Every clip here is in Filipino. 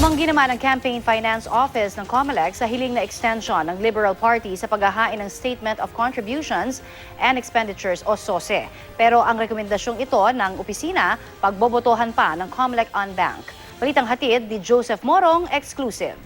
Tumanggi naman ang Campaign Finance Office ng COMELEC sa hiling na extension ng Liberal Party sa paghahain ng Statement of Contributions and Expenditures o SOSE. Pero ang rekomendasyong ito ng opisina, pagbobotohan pa ng COMELEC on Bank. Balitang hatid ni Joseph Morong, exclusive.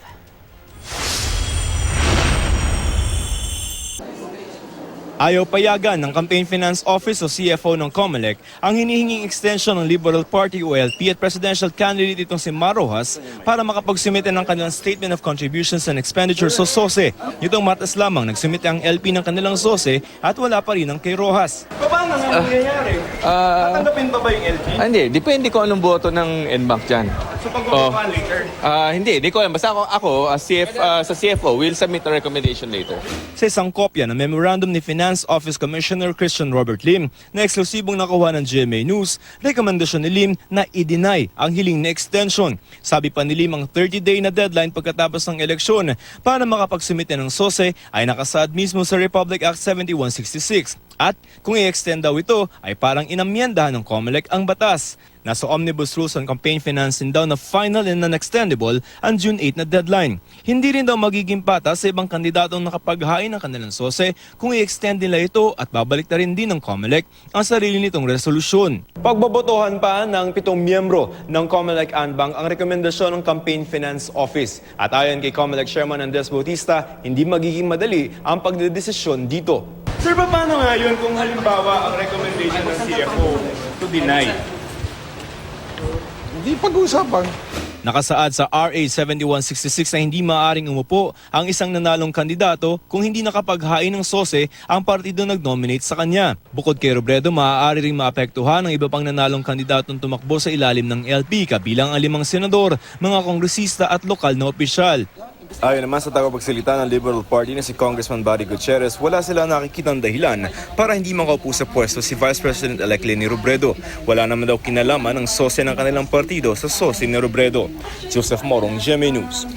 Ayaw payagan ng Campaign Finance Office o CFO ng COMELEC ang hinihinging extension ng Liberal Party o LP at presidential candidate itong si Mar Rojas para makapagsumite ng kanilang Statement of Contributions and Expenditures o SOSE. Nitong Martes lamang nagsumite ang LP ng kanilang SOSE at wala pa rin ang kay Rojas. Paano nga nangyayari? Tatanggapin pa ba yung LP? Hindi, depende kung anong boto ng NBank dyan. So pag-botohan later? Hindi ko alam. Basta ako sa CFO, will submit a recommendation later. Sa isang kopya ng memorandum ni Finance Office Commissioner Christian Robert Lim na eksklusibong nakuha ng GMA News, rekomendasyon ni Lim na i-deny ang hiling na extension. Sabi pa ni Lim ang 30-day na deadline pagkatapos ng eleksyon para makapagsumite ng SOSE ay nakasaad mismo sa Republic Act 7166. At kung i-extend daw ito ay parang inamyendahan ng COMELEC ang batas. Nasa Omnibus Rules on Campaign Financing daw na final and non-extendable ang June 8 na deadline. Hindi rin daw magiging patas sa ibang kandidatong nakapaghain ng kanilang SOSE kung i-extend nila ito at babalik na rin din ng COMELEC ang sarili nitong resolusyon. Pagbobotohan pa ng 7 miyembro ng COMELEC Anbang ang rekomendasyon ng Campaign Finance Office. At ayon kay COMELEC Chairman Andres Bautista, hindi magiging madali ang pagdedesisyon dito. Sir, paano nga yun kung halimbawa ang recommendation ng CFO to deny? Hindi pag-uusapan. Nakasaad sa RA 7166 na hindi maaaring umupo ang isang nanalong kandidato kung hindi nakapaghain ng SOSE ang partido nag-nominate sa kanya. Bukod kay Robredo, maaari ring maapektuhan ang iba pang nanalong kandidatong tumakbo sa ilalim ng LP kabilang ang 5 senador, mga kongresista at lokal na opisyal. Ayon naman sa tagapagsalita ng Liberal Party na si Congressman Barry Gutierrez, wala sila nakikitang dahilan para hindi makaupo sa pwesto si Vice President-elect Leni Robredo. Wala naman daw kinalaman ang SOSE ng kanilang partido sa SOSE ni Robredo. Joseph Morong, GMA News.